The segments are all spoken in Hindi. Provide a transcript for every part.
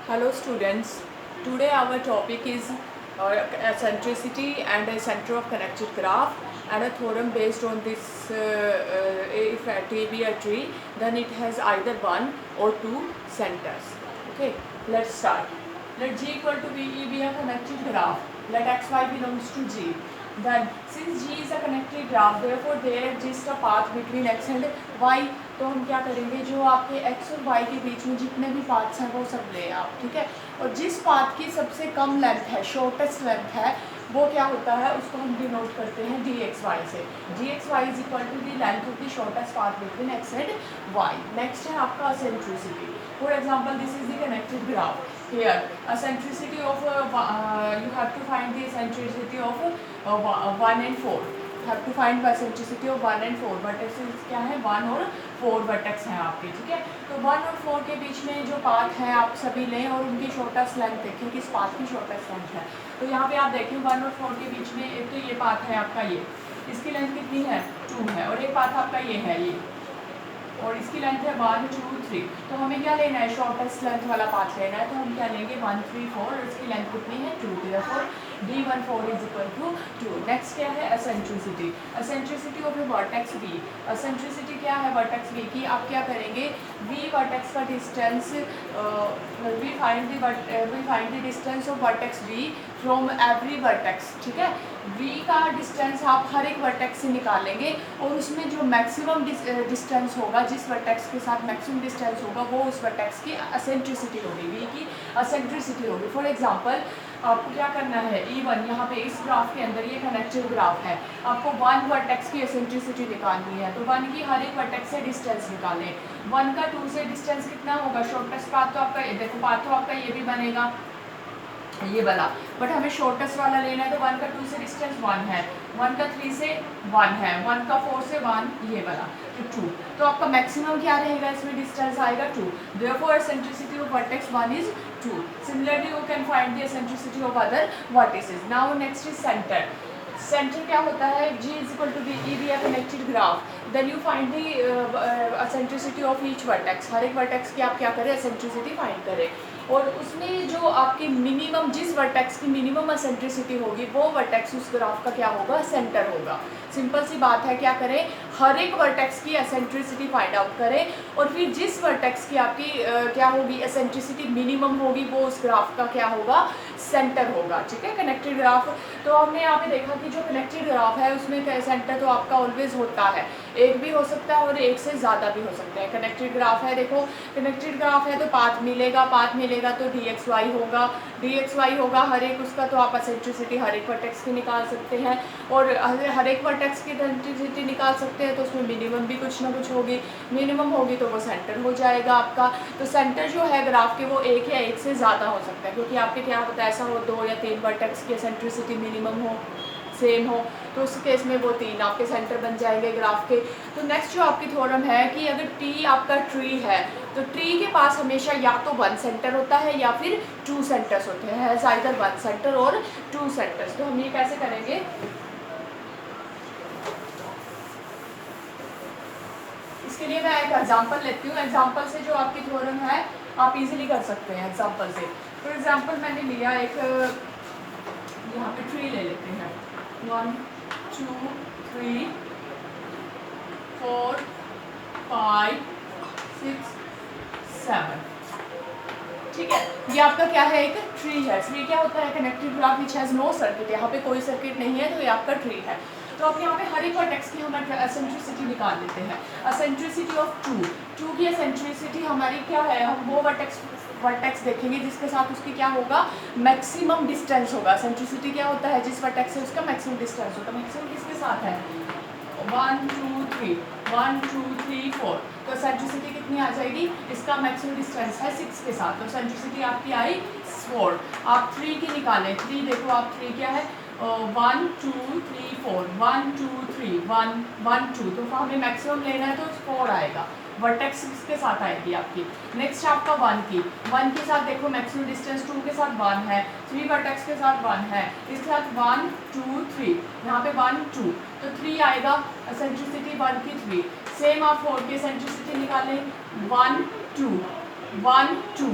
Hello students, today our topic is eccentricity and a center of connected graph and a theorem based on this. If a T be a tree, then it has either one or two centers. Okay, let's start. Let G equal to BE be a connected graph. Let XY belongs to G. Then since G is a connected graph, therefore there exists a path between X and Y. तो हम क्या करेंगे, जो आपके x और y के बीच में जितने भी पाथ्स हैं वो सब ले आप, ठीक है। और जिस पाथ की सबसे कम लेंथ है, शॉर्टेस्ट लेंथ है, वो क्या होता है, उसको हम डिनोट करते हैं dxy से। dxy is equal to the length of the shortest path between x and y। Next है आपका eccentricity. For example this is the connected graph. Here, eccentricity of you have to find the eccentricity of 1 and 4. You have to find eccentricity of 1 and 4. Vertexes क्या है, 1 और 4 वर्टेक्स हैं आपके, ठीक है। तो 1 और 4 के बीच में जो पाथ है आप सभी लें और उनकी शॉर्टेस्ट लेंथ देखें, किस पाथ की शॉर्टेस्ट लेंथ है। तो यहाँ पे आप देखें 1 और 4 के बीच में एक तो ये पाथ है आपका, ये इसकी लेंथ कितनी है, 2 है, और एक पाथ आपका ये है, ये, और इसकी लेंथ है 1 2 3। तो हमें क्या लेना है, शॉर्टेस्ट लेंथ वाला पाथ लेना है। तो हम क्या लेंगे, 1 3 4, और इसकी लेंथ कितनी है, 2। therefore d14 is equal to 2। Next क्या है, eccentricity. Eccentricity of a vertex v। Eccentricity क्या है वर्टेक्स v की, आप क्या करेंगे, v वर्टेक्स का distance, we find the distance of vertex v from every vertex, ठीक है। v का डिस्टेंस आप हर एक वर्टेक्स से निकालेंगे और उसमें जो मैक्सिमम डिस्टेंस होगा, जिस वर्टेक्स के साथ मैक्सिमम डिस्टेंस होगा, वो उस वर्टेक्स की एसेंट्रिसिटी होगी, v की एसेंट्रिसिटी होगी। फॉर एग्जांपल आपको क्या करना है, E1 यहाँ पे इस ग्राफ के अंदर, ये कनेक्टेड ग्राफ है, आपको 1 वर्टेक्स की एसेंट्रिसिटी निकालनी है। तो 1 की हर एक वर्टेक्स से डिस्टेंस निकालें। 1 का 2 से डिस्टेंस कितना होगा, शॉर्टेस्ट पाथ तो आपका, देखो पाथ तो आपका ये भी बनेगा, ये वाला, बट हमें शॉर्टेस्ट वाला लेना है। तो 1 का 2 से डिस्टेंस 1 है, 1 का 3 से 1 है, 1 का 4 से 1, ये वाला, तो 2। तो आपका मैक्सिमम क्या रहेगा, इसमें डिस्टेंस आएगा 2। therefore eccentricity of vertex 1 is 2. similarly you can find the eccentricity of other vertices. now next is center. Centre क्या होता है, G is equal to BE be a connected graph. then you find the eccentricity of each vertex. हर एक वर्टेक्स की आप क्या करें, एसेंट्रिसिटी फाइंड करें, और उसमें जो आपकी मिनिमम, जिस वर्टेक्स की मिनिमम एसेंट्रिसिटी होगी, वो वर्टेक्स उस ग्राफ का क्या होगा, सेंटर होगा। सिंपल सी बात है, क्या करें, हर एक वर्टेक्स की एसेंट्रिसिटी फाइंड आउट करें, और फिर जिस वर्टेक्स की आपकी क्या होगी, एसेंट्रिसिटी मिनिमम होगी, वो उस ग्राफ का क्या होगा, सेंटर होगा, ठीक है। कनेक्टेड ग्राफ, तो हमने यहाँ पे देखा कि जो कनेक्टेड ग्राफ है उसमें सेंटर तो आपका ऑलवेज होता है, एक भी हो सकता है और एक से ज़्यादा भी हो सकता है। कनेक्टेड ग्राफ है, देखो कनेक्टेड ग्राफ है तो पाथ मिलेगा तो dxy होगा हर एक उसका, तो आप एसेंट्रिसिटी हर एक वर्टेक्स की निकाल सकते हैं, और हर एक वर्टेक्स की एसेंट्रिसिटी निकाल सकते हैं, तो उसमें मिनिमम भी कुछ ना कुछ होगी, मिनिमम होगी तो वो सेंटर हो जाएगा आपका। तो सेंटर जो है ग्राफ के, वो एक या एक से ज़्यादा हो सकता है, क्योंकि आपके क्या होता है, ऐसा हो 2 या 3 वर्टेक्स की एसेंट्रिसिटी मिनिमम हो, सेम हो, तो उस केस में वो 3 आपके सेंटर बन जाएंगे ग्राफ के। तो नेक्स्ट जो आपकी थ्योरम है कि अगर टी आपका ट्री है, तो ट्री के पास हमेशा या तो 1 सेंटर होता है या फिर 2 सेंटर्स होते हैं, हैज़ आइदर 1 सेंटर और 2 सेंटर्स। तो हम ये कैसे करेंगे, इसके लिए मैं एक एग्जांपल लेती हूँ। एग्जांपल से जो आपकी थ्योरम है आप इजीली कर सकते हैं एग्जांपल से। फॉर एग्जांपल मैंने लिया एक, यहाँ पे ट्री ले लेते हैं, 1 2 3 4 5 6 7, ठीक है। ये आपका क्या है, एक ट्री है। ट्री क्या होता है, connected graph which has no circuit, यहाँ पे कोई सर्किट नहीं है, तो ये आपका ट्री है। तो अब यहाँ पे हर एक वर्टेक्स की हम एसेंट्रिसिटी निकाल लेते हैं। एसेंट्रिसिटी ऑफ 2 की एसेंट्रिसिटी हमारी क्या है, हम वो वर्टेक्स देखेंगे जिसके साथ उसकी क्या होगा, मैक्सिमम डिस्टेंस होगा। एसेंट्रिसिटी क्या होता है, जिस वर्टेक्स से उसका मैक्सिमम डिस्टेंस होता है। मैक्सिमम किसके साथ है, 1 2 3 1 2 3 4, तो एसेंट्रिसिटी कितनी आ जाएगी, इसका मैक्सिमम डिस्टेंस है 6 के साथ, तो एसेंट्रिसिटी आपकी आई 4। आप 3 की निकालें, 3 देखो आप 3 क्या है, 1 2 3 4 1 2 3 1 1 2, तो हमें मैक्सिमम लेना है तो 4 आएगा, वर्टेक्स किसके साथ आएगी आपकी। नेक्स्ट आपका 1 के साथ देखो मैक्सिमम डिस्टेंस 2 के साथ 1 है, 3 वर्टेक्स के साथ 1 है, इसके साथ 1 2 3, यहाँ पे 1 2, तो 3 आएगा, एसेंट्रिसिटी 1 की 3। सेम आप 4 की एसेंट्रिसिटी निकालें, 1 2 1 2,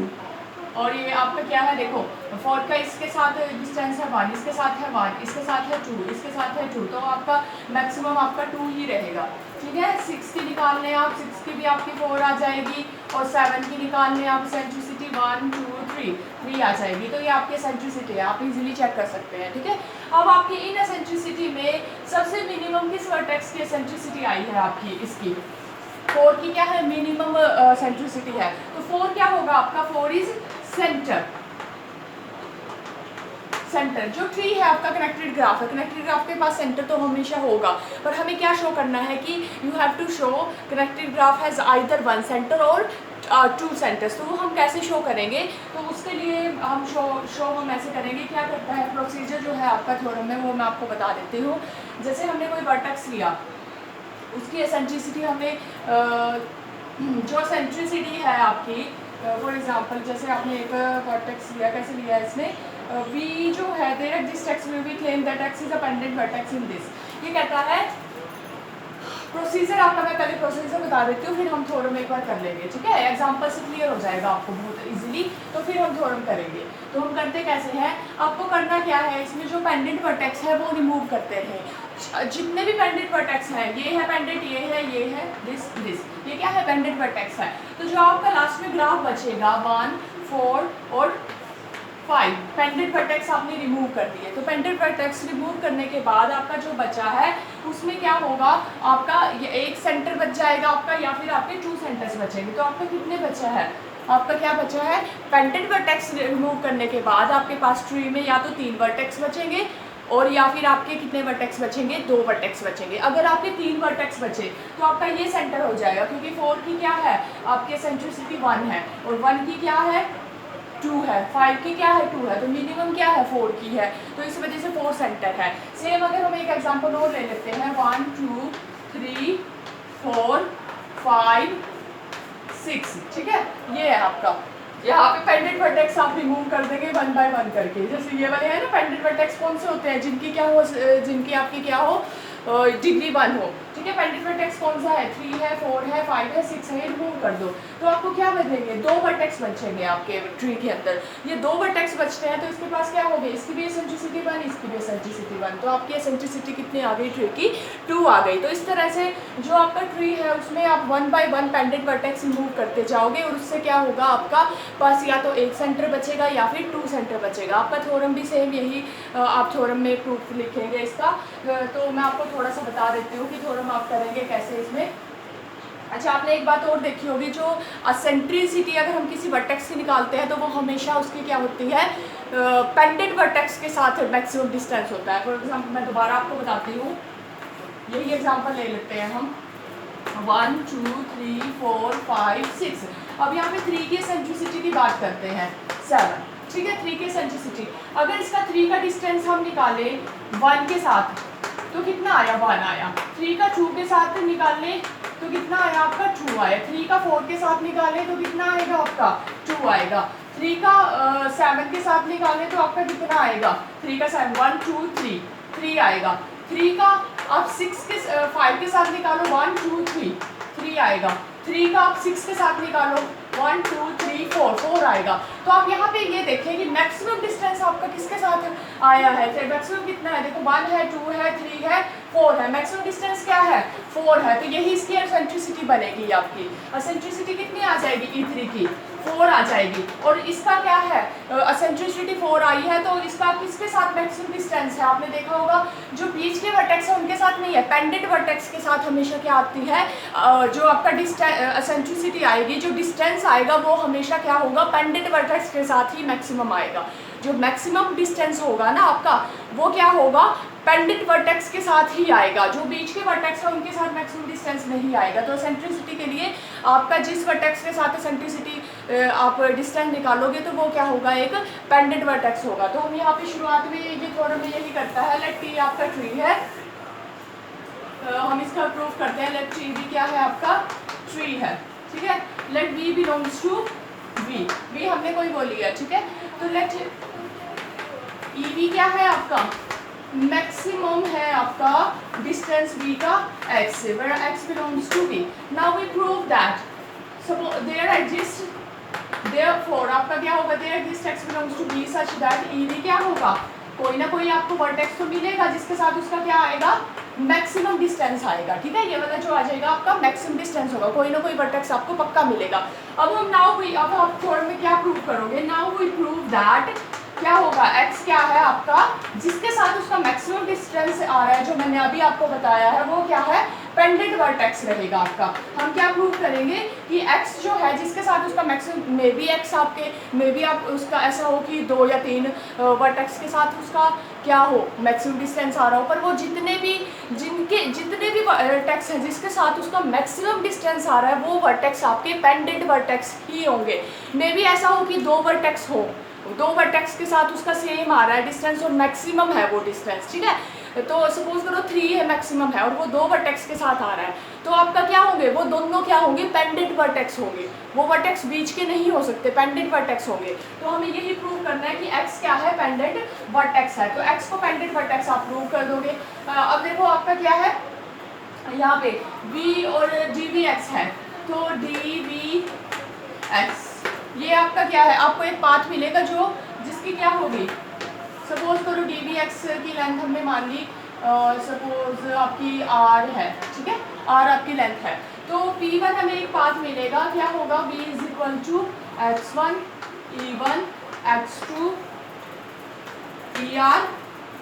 और ये आपका क्या है, देखो 4 का इसके साथ डिस्टेंस है 1, इसके साथ है 1, इसके साथ है 2, इसके साथ है 2, तो आपका मैक्सिमम आपका 2 ही रहेगा। ठीक है, 6 की निकालने आप 6 की भी आपकी 4 आ जाएगी, और 7 की निकालने आप एसेंट्रिसिटी 1 2 3 आ जाएगी। तो ये आपकी एसेंट्रिसिटी है, आप इजीली चेक कर सकते हैं। ठीक है, अब आपकी इन एसेंट्रिसिटी में सबसे मिनिमम किस वर्टेक्स की एसेंट्रिसिटी आई है आपकी, इसकी 4 की क्या है, मिनिमम सेंट्रिसिटी है। तो 4 क्या होगा आपका, 4 इज सेंटर। सेंटर जो ट्री है आपका कनेक्टेड ग्राफ है, कनेक्टेड ग्राफ के पास सेंटर तो हमेशा होगा, पर हमें क्या शो करना है कि you have to show connected graph has either 1 center और 2 सेंटर्स। तो वो हम कैसे शो करेंगे, तो उसके लिए हम शो हम ऐसे करेंगे, क्या करता है प्रोसीजर जो है आपका थ्योरम में, वो मैं आपको बता देती हूँ। जैसे हमने कोई वर्टेक्स लिया, उसकी एसेंट्रिसिटी हमें जो सेंट्रिसिटी है आपकी, फॉर एग्जांपल जैसे आपने एक वर्टेक्स लिया, कैसे लिया है इसने, वी जो है there exist x will be claim that x is a pendant vertex in this. ये कहता है प्रोसीजर आपका, मैं पहले प्रोसीजर बता देती हूँ, फिर हम थ्योरम एक बार कर लेंगे। ठीक है, एग्जांपल से क्लियर हो जाएगा आपको बहुत इजीली, तो फिर हम थ्योरम करेंगे। तो हम करते कैसे हैं, आपको करना क्या है, इसमें जो पेंडेंट वर्टेक्स है वो रिमूव करते हैं। जितने भी पेंडेंट वर्टेक्स हैं, ये है पेंडेंट, ये है दिस, ये क्या है, पेंडेंट वर्टेक्स है। तो जो आपका लास्ट में ग्राफ बचेगा 1 4 और 5 पेंडेंट वर्टेक्स आपने रिमूव कर दिए। तो पेंडेंट वर्टेक्स रिमूव करने के बाद आपका जो बचा है उसमें क्या होगा, आपका एक सेंटर बच जाएगा आपका, या फिर आपके 2 सेंटर्स बचेंगे। तो आपका कितने बचा है, आपका क्या बचा है, पेंडेंट वर्टेक्स रिमूव करने के बाद आपके पास ट्री में या तो 3 वर्टेक्स बचेंगे, और या फिर आपके कितने वर्टेक्स बचेंगे, 2 वर्टेक्स बचेंगे। अगर आपके 3 वर्टेक्स बचे तो आपका ये सेंटर हो जाएगा, क्योंकि 4 की क्या है, आपके सेंट्रिसिटी 1 है, और 1 की क्या है, 2 है, 5 की क्या है, 2 है, तो मिनिमम क्या है, 4 की है, तो इस वजह से 4 सेंटर है। सेम अगर हम एक एग्जांपल और ले लेते हैं, 1 2 3 4 5 6। ठीक है, ये है आपका, यहाँ पे पेंडेंट वर्टेक्स आप रिमूव कर देंगे 1 बाय 1 करके। जैसे ये वाले हैं ना पेंडेंट वर्टेक्स, कौन से होते हैं, जिनकी क्या हो, जिनकी आपकी क्या हो, डिग्री 1 हो। ठीक है, पेंडेंट वर्टेक्स कौन सा है, 3 है 4 है 5 है 6 है, रिमूव कर दो, तो आपको क्या बचेंगे, 2 वर्टेक्स बचेंगे आपके ट्री के अंदर। ये 2 वर्टेक्स बचते हैं, तो इसके पास क्या हो गई, इसकी भी एसेंट्रिसिटी 1, इसकी भी एसेंट्रिसिटी 1, तो आपकी एसेंट्रिसिटी कितनी आ गई, ट्री की 2 आ गई। तो इस तरह से जो आपका ट्री है उसमें आप 1 बाय 1 पेंडेंट वर्टेक्स रिमूव करते जाओगे, और उससे क्या होगा, आपका पास या तो एक सेंटर बचेगा या फिर 2 सेंटर बचेगा। आपका थ्योरम भी सेम यही, आप थ्योरम में प्रूफ लिखेंगे इसका। तो मैं आपको थोड़ा सा बता देती हूँ कि थ्योरम आप करेंगे कैसे इसमें। अच्छा, आपने एक बात और देखी होगी, जो एसेंट्रिसिटी अगर हम किसी वर्टेक्स से निकालते हैं तो वो हमेशा उसकी क्या होती है, पेंडेंट वर्टेक्स के साथ मैक्सिमम डिस्टेंस होता है। फॉर एग्जांपल मैं दोबारा आपको बताती हूँ, यही एग्जांपल ले लेते हैं हम, 1 2 3 4 5 6। अब यहाँ पे 3 की एसेंट्रिसिटी की बात करते हैं, 7। ठीक है, 3 की एसेंट्रिसिटी, अगर इसका 3 का डिस्टेंस हम निकालें 1 के साथ तो कितना आया, 1 आया। 3 का 2 के साथ निकालें तो कितना आया आपका, 2 आया। 3 का 4 के साथ निकालें तो कितना आएगा आपका, 2 आएगा। 3 का 7 के साथ निकालें तो आपका कितना आएगा, 3 का 7 1 2 3 आएगा। 3 का आप 6 के 5 के साथ निकालो, 1 2 3 आएगा। 3 का आप 6 के साथ निकालो, 1 2 3 4 आएगा। तो आप यहाँ पे ये देखें कि मैक्सिमम डिस्टेंस आपका किसके साथ आया है, मैक्सिमम कितना है, देखो 1 है 2 है 3 है 4 है, मैक्सिमम डिस्टेंस क्या है, 4 है। तो यही इसकी एसेंट्रिसिटी बनेगी, आपकी एसेंट्रिसिटी कितनी आ जाएगी, E3 की 4 आ जाएगी। और इसका क्या है, एसेंट्रिसिटी 4 आई है, तो इसका किसके साथ मैक्सिमम डिस्टेंस है, आपने देखा होगा जो बीच के वर्टेक्स है उनके साथ नहीं है, पेंडेंट वर्टेक्स के साथ हमेशा क्या आती है, जो आपका एसेंट्रिसिटी आएगी, जो डिस्टेंस आएगा वो हमेशा क्या होगा, पेंडेंट वर्टेक्स के साथ ही मैक्सिमम आएगा। जो मैक्सिमम डिस्टेंस होगा ना आपका, वो क्या होगा, पेंडेंट वर्टेक्स के साथ ही आएगा, जो बीच के वर्टेक्स है उनके साथ मैक्सिमम डिस्टेंस नहीं आएगा। तो एसेंट्रिसिटी के लिए आपका जिस वर्टेक्स के साथ एसेंट्रिसिटी आप डिस्टेंस निकालोगे तो वो क्या होगा, एक पेंडेंट वर्टेक्स होगा। तो हम यहाँ पे शुरुआत में ये थ्योरम में यही करता है, लेट टी आपका ट्री है, हम इसका प्रूफ करते हैं, लेट टी भी क्या है, आपका ट्री है। ठीक है, let v belongs to v हमने कोई वो लिया। ठीक है, तो लेट ई वी क्या है, आपका मैक्सिमम है आपका डिस्टेंस v का x से, where x belongs to v. Now we prove that suppose there exists therefore आपका क्या होगा, there exist x belongs to B such that E भी क्या होगा, कोई ना कोई आपको वर्टेक्स तो मिलेगा जिसके साथ उसका क्या आएगा, मैक्सिमम डिस्टेंस आएगा। ठीक है, ये वाला जो आ जाएगा आपका मैक्सिमम डिस्टेंस होगा, कोई ना कोई वर्टेक्स आपको पक्का मिलेगा। अब हम अब आप थोड़े में क्या प्रूव करोगे, नाउ वी प्रूव दैट क्या होगा, x क्या है आपका, जिसके साथ उसका मैक्सिमम डिस्टेंस आ रहा है, जो मैंने अभी आपको बताया है, वो क्या है, पेंडेंट वर्टेक्स रहेगा आपका। हम क्या प्रूव करेंगे कि x जो है जिसके साथ उसका मैक्सिमम, मे बी x आपके, मे बी आप उसका ऐसा हो कि 2 या 3 वर्टेक्स के साथ उसका क्या हो, मैक्सिमम डिस्टेंस आ रहा हो, पर वो जितने भी वर्टेक्स हैं जिसके साथ उसका मैक्सिमम डिस्टेंस आ रहा है, वो वर्टेक्स आपके पेंडेंट वर्टेक्स ही होंगे। मे बी ऐसा हो कि 2 वर्टेक्स हो, 2 वर्टेक्स के साथ उसका सेम आ रहा है डिस्टेंस और मैक्सिमम है वो डिस्टेंस। ठीक है, तो सपोज करो 3 है मैक्सिमम है और वो 2 वर्टेक्स के साथ आ रहा है, तो आपका क्या होंगे, वो दोनों क्या होंगे, पेंडेंट वर्टेक्स होंगे, वो वर्टेक्स बीच के नहीं हो सकते, पेंडेंट वर्टेक्स होंगे। तो हमें यही प्रूव करना है कि x क्या है, पेंडेंट वर्टेक्स है, तो x को पेंडेंट वर्टेक्स आप प्रूव कर दोगे। अब देखो आपका क्या है, यहाँ पे v और dvx है, तो dvx ये आपका क्या है, आपको एक पाथ मिलेगा जो जिसकी क्या होगी, सपोज करो dvx की लेंथ हमने मान ली, सपोज आपकी r है, ठीक है, r आपकी लेंथ है, तो p1 हमें एक पाथ मिलेगा, क्या होगा, v is equal to x1 e1 x2 er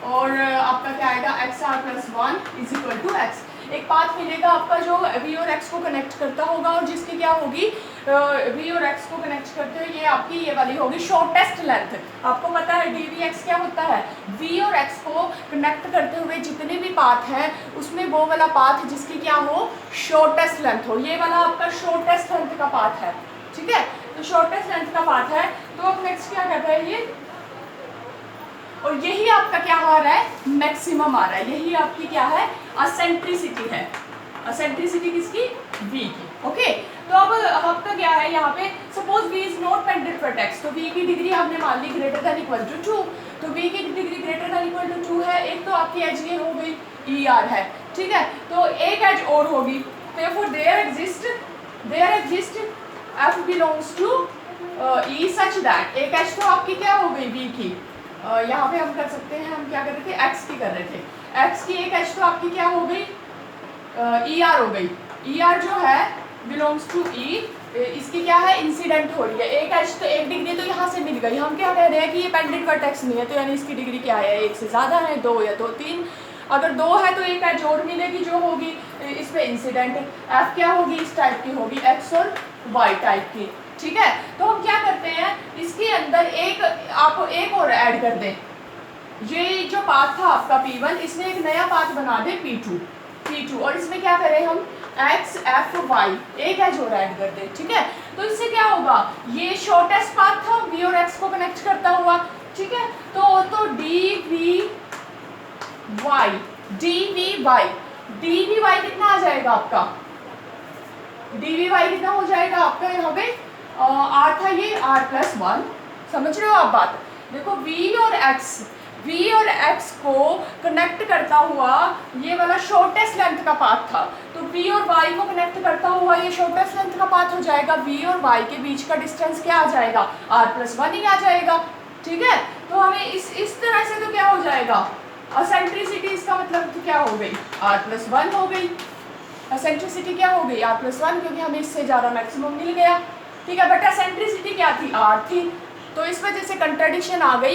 और आपका क्या आएगा, xr plus 1 is equal to x। एक पाथ मिलेगा आपका जो v और x को कनेक्ट करता होगा और जिसकी क्या होगी, v और x को कनेक्ट करते हुए ये आपकी ये वाली होगी शॉर्टेस्ट लेंथ। आपको पता है dvx क्या होता है, v और x को कनेक्ट करते हुए जितने भी पाथ हैं उसमें वो वाला पाथ जिसकी क्या हो, शॉर्टेस्ट लेंथ हो, ये वाला आपका शॉर्टेस्ट लेंथ का पाथ है। ठीक है, तो शॉर्टेस्ट लेंथ का पाथ है, तो अब नेक्स्ट क्या कहता है ये, और यही आपका क्या आ रहा है, मैक्सिमम आ रहा है, यही आपकी क्या है, असेंट्रिसिटी है। असेंट्रिसिटी किसकी, v की। ओके, तो अब आपका क्या है, यहाँ पे suppose v is not pendant vertex, तो v की डिग्री हमने मान ली ग्रेटर देन इक्वल टू 2, तो v की degree greater than equal to 2 है, एक तो आपकी एज ये हो गई er है, ठीक है, तो एक एज और होगी, therefore there exist f belongs to e such that, एक एज तो आपकी क्या हो गई v की, यहाँ पे हम कर सकते हैं, हम क्या कर रहे थे, x की कर रहे थे, x की एक एच तो आपकी क्या हो गई, er हो गई, er जो है बिलोंग्स टू e, इसकी क्या है, इंसिडेंट हो रही है, एक एच तो एक डिग्री तो यहाँ से मिल गई, हम क्या कह रहे हैं कि ये पेंडेंट वर्टेक्स नहीं है, तो यानी इसकी डिग्री क्या है, एक से ज़्यादा है, 2 या 3, अगर 2 है तो एक एच और मिलेगी जो होगी इस पे इंसिडेंट, f क्या होगी, इस टाइप की होगी, x और y टाइप की। ठीक है, तो हम क्या करते हैं, इसके अंदर आप एक और ऐड कर दें, ये जो पाथ था आपका P1, इसमें एक नया पाथ बना दे P2 और इसमें क्या करें हम, x f y एक एज और ऐड कर दे। ठीक है, तो इससे क्या होगा, ये शॉर्टेस्ट पाथ था v और x को कनेक्ट करता हुआ। ठीक है, तो dvy कितना आ जाएगा आपका, dvy कितना हो जाएगा आपका, यहाँ पे r था ये r प्लस 1, समझ रहे हो आप बात, देखो v और x को कनेक्ट करता हुआ ये वाला शॉर्टेस्ट लेंथ का पाथ था, तो v और y को कनेक्ट करता हुआ ये शॉर्टेस्ट लेंथ का पाथ हो जाएगा, v और y के बीच का डिस्टेंस क्या आ जाएगा, r प्लस 1 ही आ जाएगा। ठीक है, तो हमें इस तरह से तो क्या हो जाएगा, असेंट्रिसिटी इसका मतलब तो क्या हो गई, r प्लस 1 हो गई, असेंट्रिसिटी क्या हो गई, r प्लस 1, क्योंकि हमें इससे ज़्यादा मैक्सिमम मिल गया। ठीक है, बट असेंट्रिसिटी क्या थी, r थी, तो इस वजह से कंट्राडिक्शन आ गई।